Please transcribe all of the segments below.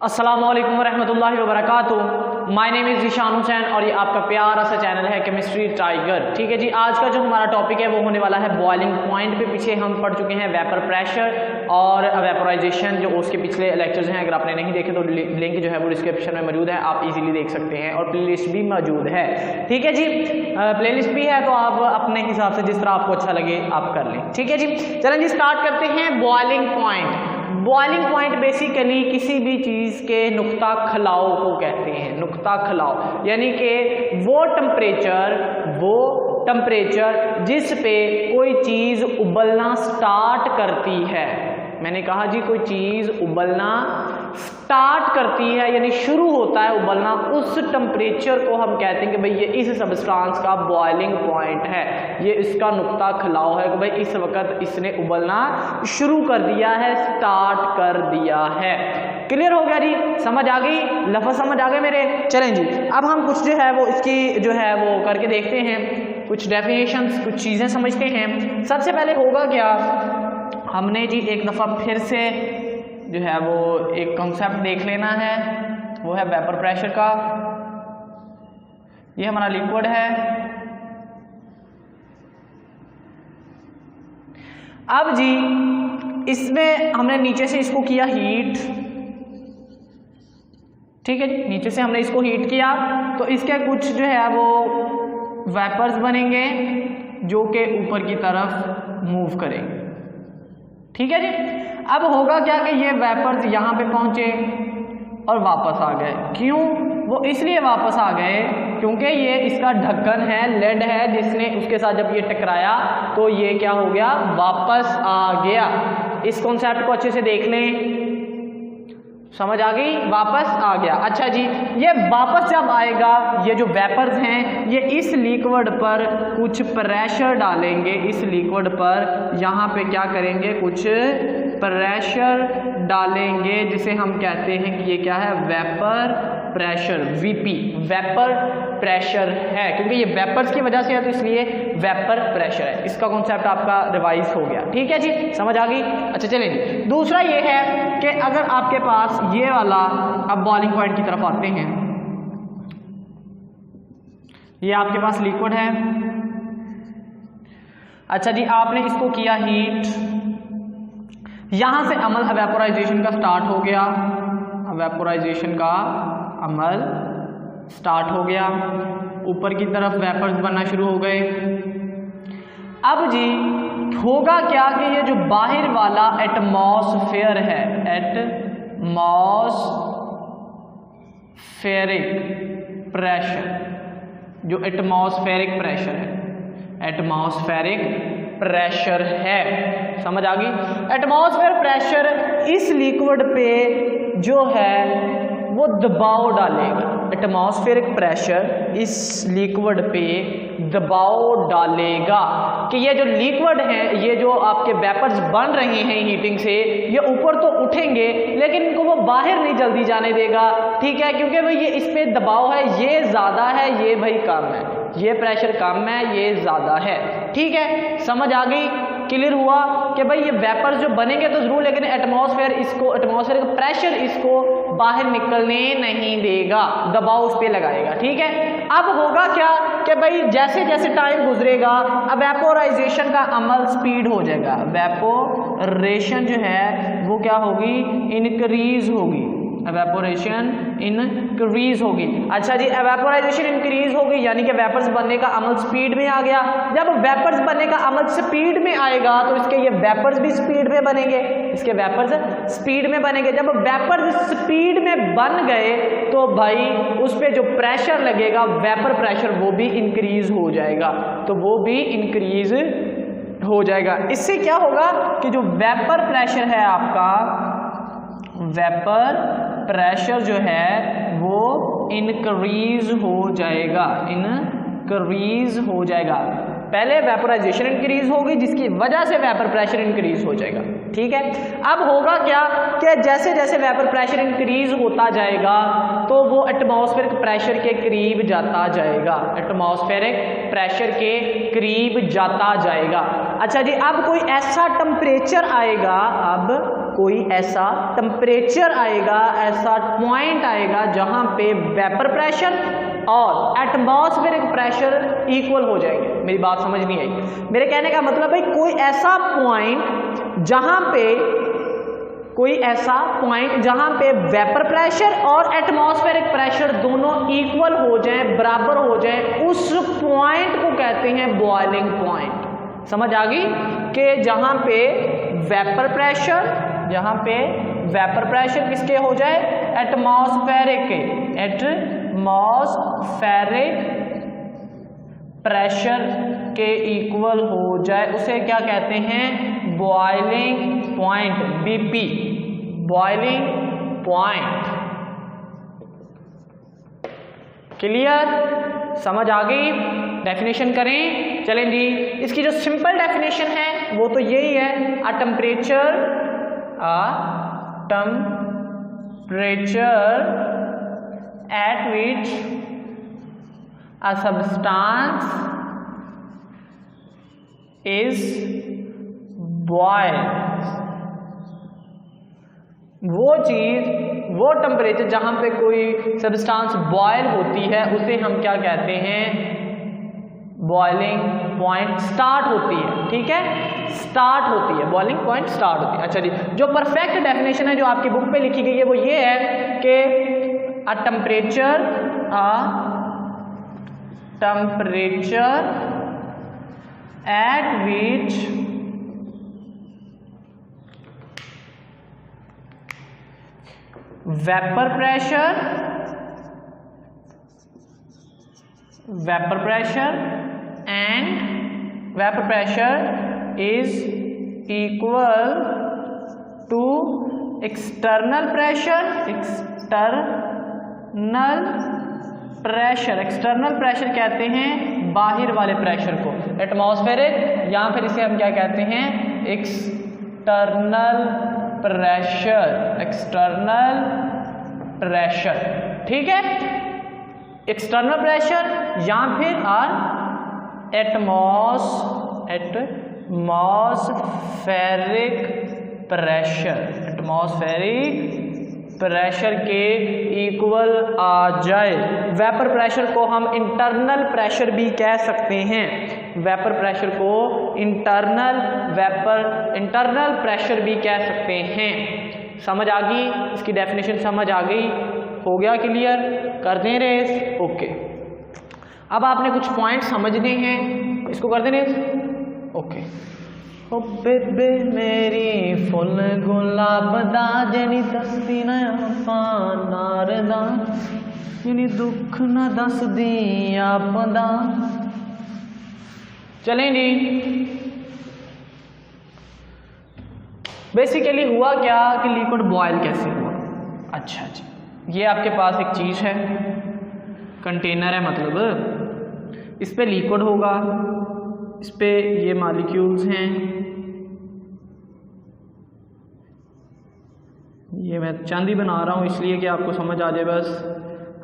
अस्सलामु अलैकुम वरहमतुल्लाहि वबरकातुहू। My name is Zeeshan Hussain और ये आपका प्यारा सा चैनल है केमिस्ट्री टाइगर। ठीक है जी, आज का जो हमारा टॉपिक है वो होने वाला है बॉइलिंग पॉइंट पे। पीछे हम पढ़ चुके हैं वेपर प्रेशर और वेपोराइजेशन, जो उसके पिछले लेक्चर्स हैं। अगर आपने नहीं देखे तो लिंक जो है वो डिस्क्रिप्शन में मौजूद है, आप इजीली देख सकते हैं। और प्लेलिस्ट भी मौजूद है। ठीक है जी, प्लेलिस्ट भी है तो आप अपने हिसाब से जिस तरह आपको अच्छा लगे आप कर लें। ठीक है जी, चलें जी स्टार्ट करते हैं। Boiling point. Boiling point basically किसी भी चीज़ के नुक्ता खलाव को कहते हैं। नुक्ता खलाव यानी कि वो टेम्परेचर जिस पे कोई चीज़ उबलना स्टार्ट करती है। मैंने कहा जी कोई चीज़ उबलना स्टार्ट करती है यानी शुरू होता है उबलना, उस टेम्परेचर को हम कहते हैं कि भाई ये इस सब्सटेंस का बॉइलिंग पॉइंट है, ये इसका नुक्ता खलाव है कि भाई इस वक्त इसने उबलना शुरू कर दिया है, स्टार्ट कर दिया है। क्लियर हो गया जी, समझ आ गई, लफ्ज़ समझ आ गए मेरे। चलें जी, अब हम कुछ जो है वो इसकी जो है वो करके देखते हैं, कुछ डेफिनेशंस, कुछ चीज़ें समझते हैं। सबसे पहले होगा क्या, हमने जी एक दफ़ा फिर से जो है वो एक कॉन्सेप्ट देख लेना है, वो है वेपर प्रेशर का। ये हमारा लिक्विड है। अब जी इसमें हमने नीचे से इसको किया हीट। ठीक है जी, नीचे से हमने इसको हीट किया तो इसके कुछ जो है वो वेपर्स बनेंगे जो कि ऊपर की तरफ मूव करेंगे। ठीक है जी, अब होगा क्या कि ये वेपर्स यहाँ पे पहुँचे और वापस आ गए। क्यों? वो इसलिए वापस आ गए क्योंकि ये इसका ढक्कन है, लेड है, जिसने उसके साथ जब ये टकराया तो ये क्या हो गया, वापस आ गया। इस कॉन्सेप्ट को अच्छे से देख लें, समझ आ गई, वापस आ गया। अच्छा जी, ये वापस जब आएगा, ये जो वेपर्स हैं ये इस लिक्विड पर कुछ प्रेशर डालेंगे। इस लिक्विड पर यहाँ पे क्या करेंगे, कुछ प्रेशर डालेंगे, जिसे हम कहते हैं कि ये क्या है, vapour pressure, VP, vapour pressure है। क्योंकि ये वेपर्स की वजह से है तो इसलिए वेपर प्रेशर है। इसका कॉन्सेप्ट आपका रिवाइज हो गया। ठीक है जी, समझ आ गई। अच्छा चलें जी, दूसरा ये है कि अगर आपके पास ये वाला, अब बॉइलिंग पॉइंट की तरफ आते हैं, ये आपके पास लिक्विड है। अच्छा जी, आपने इसको किया हीट, यहां से अमल वेपोराइजेशन का स्टार्ट हो गया। वेपोराइजेशन का अमल स्टार्ट हो गया, ऊपर की तरफ वेपर्स बनना शुरू हो गए। अब जी होगा क्या कि ये जो बाहर वाला एटमॉस्फेयर है, एटमॉस्फेरिक प्रेशर, जो एटमॉस्फेरिक प्रेशर है, एटमॉस्फेरिक प्रेशर है, समझ आ गई। एटमॉस्फेयर प्रेशर इस लिक्विड पे जो है वो दबाव डालेगा। एटमॉस्फेरिक प्रेशर इस लिक्विड पे दबाव डालेगा कि ये जो लिक्विड है, ये जो आपके वेपर्स बन रहे हैं हीटिंग से, ये ऊपर तो उठेंगे लेकिन इनको वो बाहर नहीं जल्दी जाने देगा। ठीक है, क्योंकि भाई ये इस पे दबाव है, ये ज़्यादा है, ये भाई कम है, ये प्रेशर कम है, ये ज़्यादा है। ठीक है, समझ आ गई, क्लियर हुआ कि भाई ये वेपर्स जो बनेंगे तो जरूर, लेकिन एटमॉस्फेयर इसको, एटमॉस्फेयर का प्रेशर इसको बाहर निकलने नहीं देगा, दबाव उस पर लगाएगा। ठीक है, अब होगा क्या कि भाई जैसे जैसे टाइम गुजरेगा अब वेपोराइजेशन का अमल स्पीड हो जाएगा। वेपोरेशन जो है वो क्या होगी, इंक्रीज होगी। एवेपोरेशन इंक्रीज होगी। अच्छा जी, एवेपोराइजेशन इंक्रीज होगी यानी कि वेपर्स बनने का अमल स्पीड में आ गया। जब वेपर्स बनने का अमल स्पीड में आएगा तो इसके ये वेपर्स भी स्पीड में बनेंगे, इसके वेपर्स स्पीड में बनेंगे। जब वेपर्स स्पीड में बन गए तो भाई उस पर जो प्रेशर लगेगा, वेपर प्रेशर, वो भी इंक्रीज हो जाएगा। तो वो भी इंक्रीज हो जाएगा। इससे क्या होगा कि जो वेपर प्रेशर है आपका, वेपर प्रेशर जो है वो इंक्रीज हो जाएगा, इंक्रीज हो जाएगा। पहले वेपोराइजेशन इंक्रीज होगी जिसकी वजह से वेपर प्रेशर इंक्रीज हो जाएगा। ठीक है, अब होगा क्या कि जैसे जैसे वेपर प्रेशर इंक्रीज होता जाएगा तो वो एटमॉस्फेरिक प्रेशर के करीब जाता जाएगा, एटमॉस्फेरिक प्रेशर के करीब जाता जाएगा। अच्छा जी, अब कोई ऐसा टेम्परेचर आएगा, अब कोई ऐसा टेम्परेचर आएगा, ऐसा पॉइंट आएगा जहां पे वेपर प्रेशर और एटमॉस्फेरिक प्रेशर इक्वल हो जाएंगे। मेरी बात समझ नहीं आई। मेरे कहने का मतलब है कोई ऐसा पॉइंट जहां पे वेपर प्रेशर और एटमॉस्फेरिक प्रेशर दोनों इक्वल हो जाएं, बराबर हो जाएं, उस पॉइंट को कहते हैं बॉइलिंग पॉइंट। समझ आ गई कि जहां पे वेपर प्रेशर किसके हो जाए, एटमॉस्फेरिक प्रेशर के इक्वल हो जाए, उसे क्या कहते हैं, boiling point, BP, boiling point. Clear, समझ आ गई। डेफिनेशन करें, चलें जी। इसकी जो सिंपल डेफिनेशन है वो तो यही है, अ temperature at which a substance is boiled, वो टेम्परेचर जहां पे कोई सब्सटेंस बॉयल होती है उसे हम क्या कहते हैं, बॉइलिंग पॉइंट स्टार्ट होती है। ठीक है, स्टार्ट होती है, बॉइलिंग पॉइंट स्टार्ट होती है। अच्छा जी, जो परफेक्ट डेफिनेशन है जो आपकी बुक पे लिखी गई है वो ये है कि अ temperature at which vapor pressure is equal to external pressure कहते हैं बाहर वाले प्रेशर को, एटमॉस्फेरिक, या फिर इसे हम क्या कहते हैं, एक्सटर्नल प्रेशर। ठीक है, एक्सटर्नल प्रेशर या फिर एटमॉस्फेरिक प्रेशर के इक्वल आ जाए। वेपर प्रेशर को हम इंटरनल प्रेशर भी कह सकते हैं, वेपर प्रेशर को इंटरनल प्रेशर भी कह सकते हैं। समझ आ गई, इसकी डेफिनेशन समझ आ गई, हो गया क्लियर, कर दें रेस, ओके। अब आपने कुछ पॉइंट समझने हैं, इसको कर दें रेस, ओके। ओ बेबे मेरी फुल गुलाब दा जनी दसदी ना पानार दा, जनी दुख ना दसदी आपदा। चलें जी, बेसिकली हुआ क्या कि लिक्विड बॉयल कैसे हुआ। अच्छा जी, ये आपके पास एक चीज़ है, कंटेनर है, मतलब इस पे लिक्विड होगा, इस पे ये मॉलिक्यूल्स हैं, ये मैं चांदी बना रहा हूँ इसलिए कि आपको समझ आ जाए बस।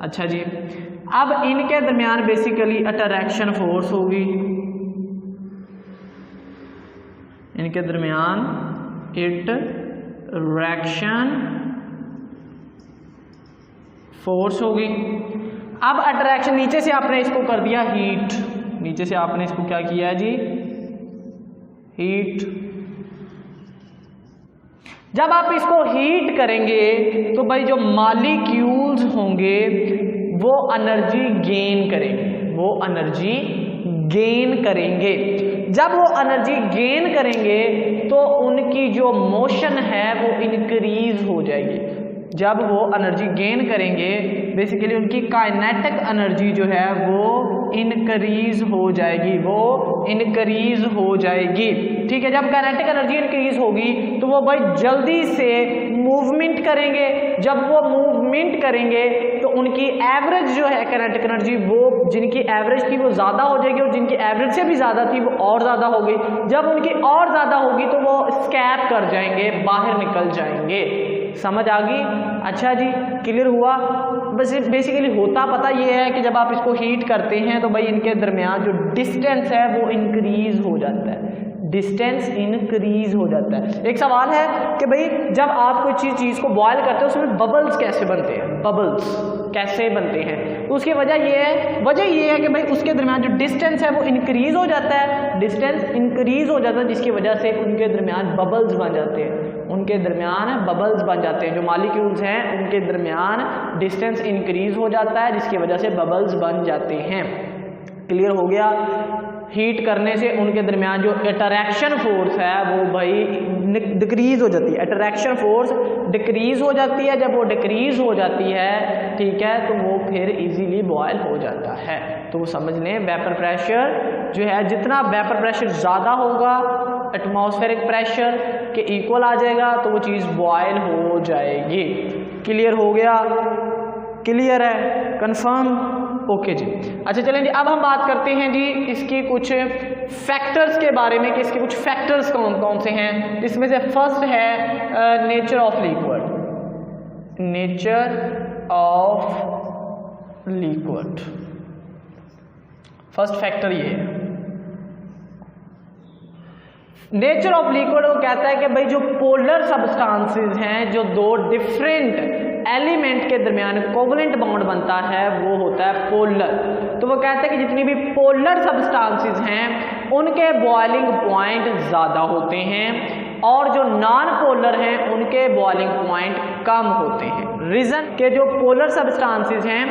अच्छा जी, अब इनके दरमियान बेसिकली अट्रैक्शन फोर्स होगी, इनके दरमियान इंटरैक्शन फोर्स होगी। अब अट्रैक्शन, नीचे से आपने इसको कर दिया हीट, नीचे से आपने इसको क्या किया जी, हीट। जब आप इसको हीट करेंगे तो भाई जो मॉलिक्यूल्स होंगे वो एनर्जी गेन करेंगे, जब वो एनर्जी गेन करेंगे तो उनकी जो मोशन है वो इंक्रीज हो जाएगी। जब वो एनर्जी गेन करेंगे बेसिकली उनकी काइनेटिक एनर्जी जो है वो इंक्रीज हो जाएगी, ठीक है। जब काइनेटिक एनर्जी इंक्रीज होगी तो वो भाई जल्दी से मूवमेंट करेंगे, जब वो मूवमेंट करेंगे तो उनकी एवरेज जो है काइनेटिक एनर्जी, वो जिनकी एवरेज थी वो ज़्यादा हो जाएगी और जिनकी एवरेज से भी ज़्यादा थी वो और ज़्यादा होगी। जब उनकी और ज़्यादा होगी तो वो स्कैप कर जाएंगे, बाहर निकल जाएंगे। समझ आ गई? अच्छा जी, क्लियर हुआ? बस बेसिकली होता पता ये है कि जब आप इसको हीट करते हैं तो भाई इनके दरमियान जो डिस्टेंस है वो इंक्रीज हो जाता है, डिस्टेंस इंक्रीज हो जाता है। एक सवाल है कि भाई जब आप कोई चीज़ को बॉयल करते हो उसमें बबल्स कैसे बनते हैं, बबल्स कैसे बनते हैं? तो उसकी वजह ये है कि भाई उसके दरमियान जो डिस्टेंस है वो इंक्रीज हो जाता है, डिस्टेंस इंक्रीज हो जाता है जिसकी वजह से उनके दरमियान बबल्स बन जाते हैं, उनके दरमियान बबल्स बन जाते हैं। जो मॉलिक्यूल्स हैं उनके दरमियान डिस्टेंस इंक्रीज हो जाता है जिसकी वजह से बबल्स बन जाते हैं। क्लियर हो गया? हीट करने से उनके दरमियान जो अट्रैक्शन फोर्स है वो भाई डिक्रीज हो जाती है, अट्रैक्शन फोर्स डिक्रीज हो जाती है। जब वो डिक्रीज हो जाती है, ठीक है, तो वो फिर इजीली बॉयल हो जाता है। तो वो समझ लें वेपर प्रेशर जो है, जितना वेपर प्रेशर ज़्यादा होगा एटमॉस्फेरिक प्रेशर के इक्वल आ जाएगा तो वो चीज़ बॉयल हो जाएगी। क्लियर हो गया? क्लियर है? कंफर्म? ओके जी। अच्छा चलें जी, अब हम बात करते हैं जी इसके कुछ फैक्टर्स के बारे में कि इसके कुछ फैक्टर्स कौन कौन से हैं। जिसमें से फर्स्ट है nature of liquid. Nature of liquid first factor ये है। नेचर ऑफ लिक्विड वो कहता है कि भाई जो पोलर सब्सटेंसेस हैं, जो दो डिफरेंट एलिमेंट के दरमियान कोवलेंट बॉन्ड बनता है वो होता है पोलर। तो वो कहता है कि जितनी भी पोलर सब्सटेंसेस हैं उनके बॉइलिंग पॉइंट ज़्यादा होते हैं और जो नॉन पोलर हैं उनके बॉइलिंग पॉइंट कम होते हैं। रीज़न के जो पोलर सब्सटेंसेस हैं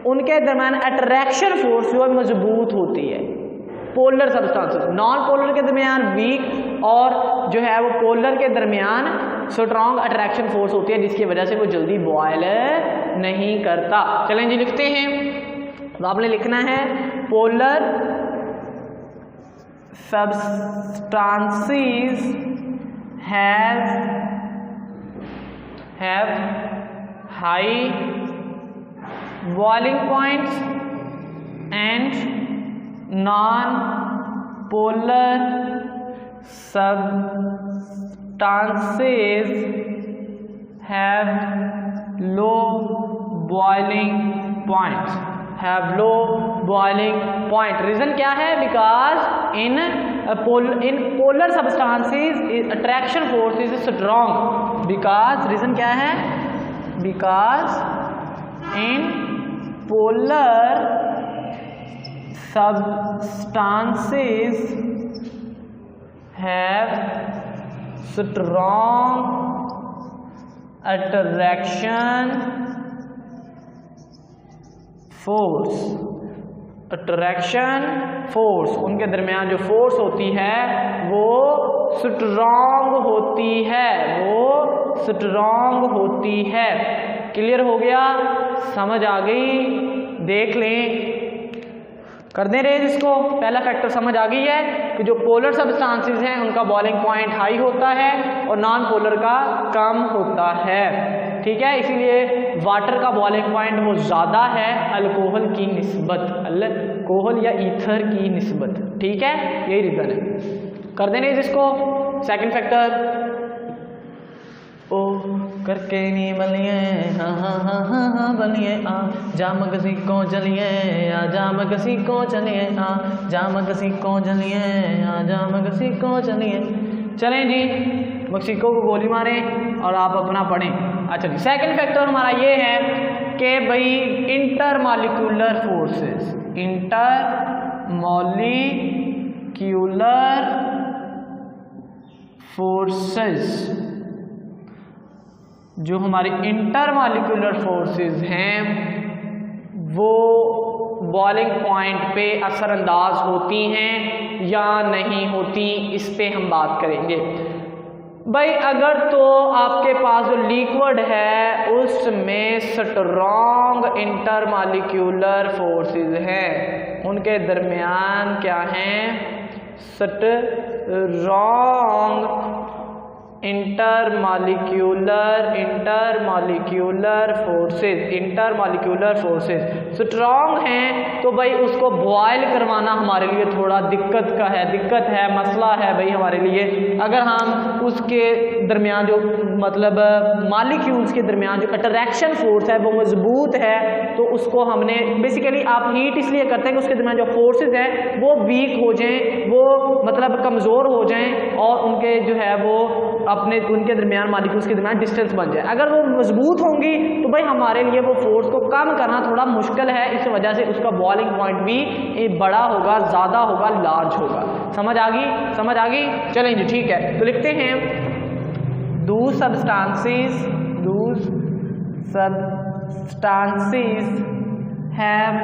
उनके दरमियान अट्रैक्शन फोर्स जो है मजबूत होती है। पोलर सब्सटेंसेस नॉन पोलर के दरमियान वीक और जो है वो पोलर के दरमियान स्ट्रॉन्ग अट्रैक्शन फोर्स होती है जिसकी वजह से वो जल्दी बॉयल नहीं करता। चलें जी लिखते हैं। तो आपने लिखना है polar substances have high boiling points and non-polar substances have low boiling points. Have low boiling point. Reason क्या है? Because in polar substances attraction force is strong. Because reason क्या है? Because in polar substances have strong attraction force. Attraction force उनके दरमियान जो force होती है वो स्ट्रॉन्ग होती है, वो स्ट्रॉन्ग होती है। क्लियर हो गया? समझ आ गई? देख लें, कर दे रहे इसको। पहला फैक्टर समझ आ गई है कि जो पोलर सब्सटेंसेस हैं उनका बॉइलिंग पॉइंट हाई होता है और नॉन पोलर का कम होता है। ठीक है, इसीलिए वाटर का बॉइलिंग पॉइंट वो ज़्यादा है अल्कोहल की निस्बत, अल्कोहल या ईथर की निस्बत। ठीक है, यही रीज़न है। कर देने इसको। सेकंड फैक्टर, ओ करके नहीं बलिए हाँ हाँ हाँ हाँ हाँ बलिए आ जाम गसी को चलिए आ जाम गसी को चलिए आ जाम गसी को चलिए आ जाम गसी को चलिए। चलें जी, मक्सिको को गोली मारें और आप अपना पढ़ें। अच्छा जी, सेकंड फैक्टर हमारा ये है कि भाई inter molecular forces, inter molecular forces, जो हमारी इंटर मॉलिक्यूलर फोर्सेस हैं वो बॉइलिंग पॉइंट पे असरअंदाज होती हैं या नहीं होती, इस पे हम बात करेंगे। भाई अगर तो आपके पास जो लिक्विड है उसमें स्ट्रॉन्ग इंटर मॉलिक्यूलर फोर्सेस हैं, उनके दरमियान क्या हैं? स्ट्रॉन्ग इंटरमॉलिक्यूलर फोर्सेस स्ट्रॉन्ग हैं तो भाई उसको बॉयल करवाना हमारे लिए थोड़ा दिक्कत है, मसला है भाई हमारे लिए। अगर हम उसके दरमियान जो मतलब मॉलिक्यूल्स के दरमियान जो अट्रैक्शन फोर्स है वो मजबूत है, तो उसको हमने बेसिकली आप हीट इसलिए करते हैं कि उसके दरमियान जो फोर्सेस है वो वीक हो जाएं, वो मतलब कमज़ोर हो जाएं और उनके जो है वो अपने उनके दरमियान मॉलिक्यूल्स के दरमियान डिस्टेंस बन जाए। अगर वो मजबूत होंगी तो भाई हमारे लिए वो फोर्स को कम करना थोड़ा मुश्किल है, इस वजह से उसका बॉइलिंग पॉइंट भी बड़ा होगा, ज़्यादा होगा, लार्ज होगा। समझ आ गई? चलें जी, ठीक है। तो लिखते हैं those substances have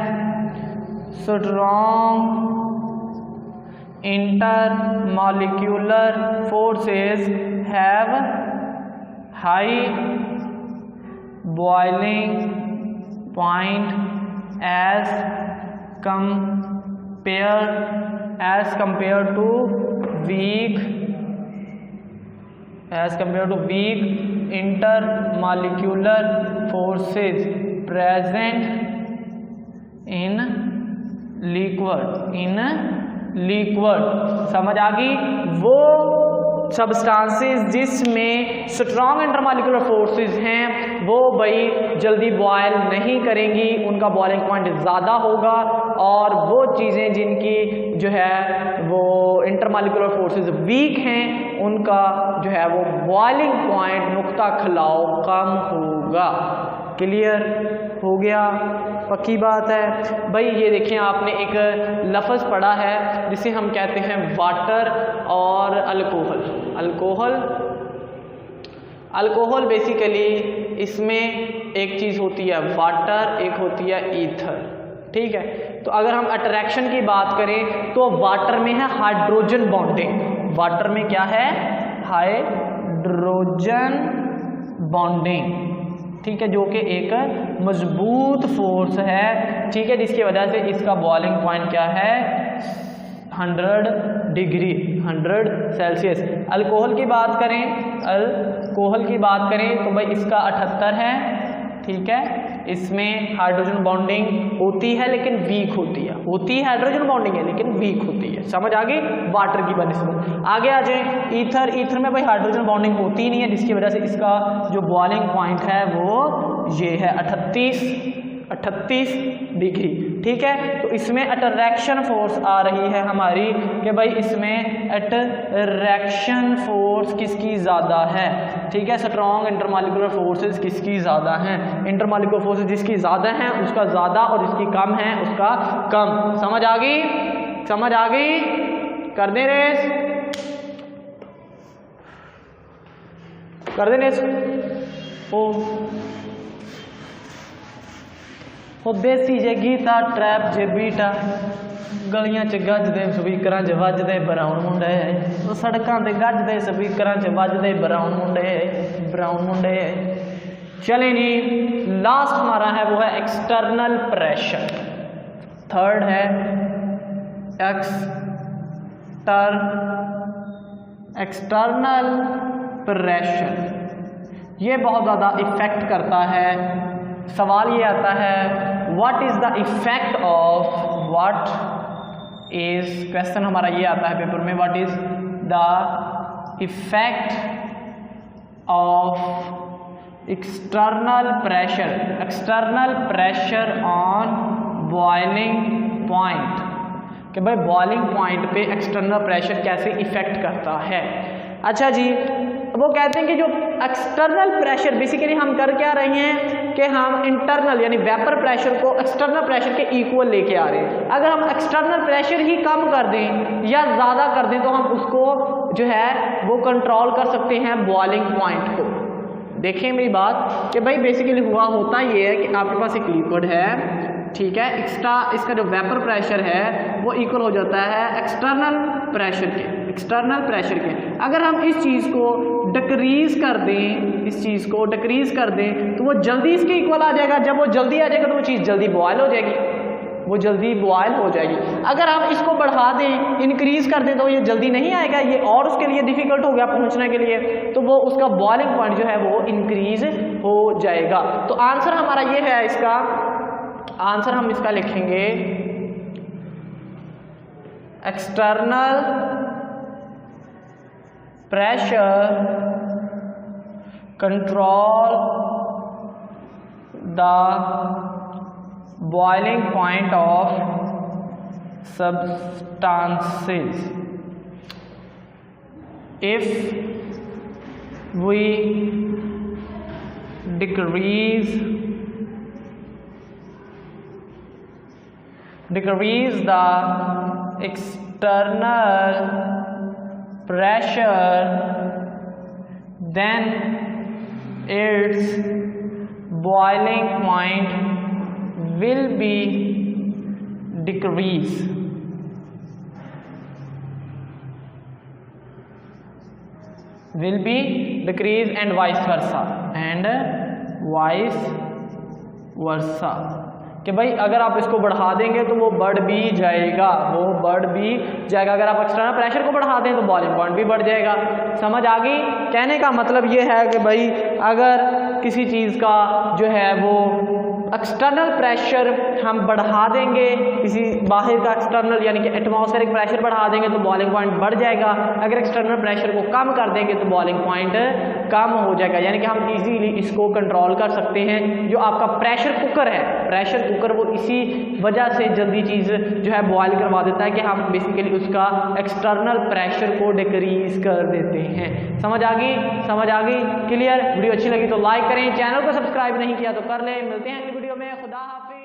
strong intermolecular forces, have high boiling point as compared to weak intermolecular forces present in liquid। समझ आ गई? वो सब्सटेंसेस जिसमें स्ट्रॉन्ग इंटरमॉलिक्यूलर फोर्सेस हैं वो भाई जल्दी बॉयल नहीं करेंगी, उनका बॉइलिंग पॉइंट ज़्यादा होगा, और वो चीज़ें जिनकी जो है वो इंटरमॉलिक्यूलर फोर्सेस वीक हैं उनका जो है वो बॉइलिंग पॉइंट नुक्ता खिलाव कम होगा। क्लियर हो गया? पक्की बात है भाई। ये देखें, आपने एक लफ्ज़ पढ़ा है जिसे हम कहते हैं वाटर और अल्कोहल बेसिकली इसमें एक चीज़ होती है वाटर, एक होती है ईथर। ठीक है, तो अगर हम अट्रैक्शन की बात करें तो वाटर में है हाइड्रोजन बॉन्डिंग। वाटर में क्या है? Hydrogen bonding. ठीक है, जो कि एक मजबूत फोर्स है। ठीक है, जिसकी वजह से इसका बॉइलिंग पॉइंट क्या है? 100 डिग्री 100 सेल्सियस। अल्कोहल की बात करें तो भाई इसका 78 है। ठीक है, इसमें हाइड्रोजन बॉन्डिंग होती है लेकिन वीक होती है हाइड्रोजन बॉन्डिंग है लेकिन वीक होती है। समझ आ गई? वाटर की बनस्बत। आगे आ जाए ईथर में भाई हाइड्रोजन बॉन्डिंग होती नहीं है, जिसकी वजह से इसका जो बॉइलिंग पॉइंट है वो ये है 38 डिग्री। ठीक है, तो इसमें अट्रैक्शन फोर्स आ रही है हमारी कि भाई इसमें अट्रैक्शन फोर्स किसकी ज़्यादा है? ठीक है, स्ट्रॉन्ग इंटरमॉलिक्यूलर फोर्सेस किसकी ज़्यादा हैं? इंटरमॉलिक्यूलर फोर्सेस जिसकी ज़्यादा हैं उसका ज़्यादा, और जिसकी कम है उसका कम। समझ आ गई? कर दे रेस। ओ देसी जे गीता ट्रैप जे बीटा गलियां च गजदे स्पीकरां च वजदे ब्राउन मुंडे, ओ सड़कां ते गजदे स्पीकरां च वजदे ब्राउन मुंडे। चलें जी, लास्ट हमारा है वो है एक्सटर्नल प्रेशर। थर्ड है एक्सटर्नल प्रेशर। ये बहुत ज़्यादा इफेक्ट करता है। सवाल ये आता है what is the effect of, question हमारा ये आता है पेपर में, what is the effect of external pressure on boiling point. कि भाई बॉइलिंग पॉइंट पे एक्सटर्नल प्रेशर कैसे इफेक्ट करता है। अच्छा जी, वो कहते हैं कि जो एक्सटर्नल प्रेशर बेसिकली हम कर क्या रहे हैं कि हम इंटरनल यानी वेपर प्रेशर को एक्सटर्नल प्रेशर के इक्वल लेके आ रहे हैं। अगर हम एक्सटर्नल प्रेशर ही कम कर दें या ज़्यादा कर दें तो हम उसको जो है वो कंट्रोल कर सकते हैं बॉइलिंग पॉइंट को। देखें मेरी बात कि भाई बेसिकली होता ये है कि आपके पास एक लिक्विड है, ठीक है, इसका जो वेपर प्रेशर है वो इक्वल हो जाता है एक्सटर्नल प्रेशर के। अगर हम इस चीज़ को डिक्रीज़ कर दें तो वो जल्दी इसके इक्वल आ जाएगा। जब वो जल्दी आ जाएगा तो वो चीज़ जल्दी बॉयल हो जाएगी। वो जल्दी बॉयल हो जाएगी। अगर हम इसको बढ़ा दें, इंक्रीज कर दें, तो ये जल्दी नहीं आएगा, ये और उसके लिए डिफिकल्ट हो गया पहुंचने के लिए, तो वो उसका बॉइलिंग पॉइंट जो है वो इंक्रीज हो जाएगा। तो आंसर हमारा ये है, इसका आंसर हम इसका लिखेंगे external pressure control the boiling point of substances. If we decrease the external pressure, then its boiling point will be decrease. Will be decrease and vice versa, कि भाई अगर आप इसको बढ़ा देंगे तो वो बढ़ भी जाएगा, अगर आप एक्सटर्नल प्रेशर को बढ़ा दें तो बॉइलिंग पॉइंट भी बढ़ जाएगा। समझ आ गई? कहने का मतलब ये है कि भाई अगर किसी चीज़ का जो है वो एक्सटर्नल प्रेशर हम बढ़ा देंगे, किसी बाहर का एक्सटर्नल यानी कि एटमॉस्फेरिक प्रेशर बढ़ा देंगे तो बॉइलिंग पॉइंट बढ़ जाएगा। अगर एक्सटर्नल प्रेशर को कम कर देंगे तो बॉइलिंग पॉइंट कम हो जाएगा। यानी कि हम इजीली इसको कंट्रोल कर सकते हैं। जो आपका प्रेशर कुकर है, प्रेशर कुकर वो इसी वजह से जल्दी चीज़ जो है बॉयल करवा देता है कि हम बेसिकली उसका एक्सटर्नल प्रेशर को डिक्रीज कर देते हैं। समझ आ गई? क्लियर? वीडियो अच्छी लगी तो लाइक करें, चैनल को सब्सक्राइब नहीं किया तो कर लें। मिलते हैं अगली वीडियो में। खुदा हाफिज़।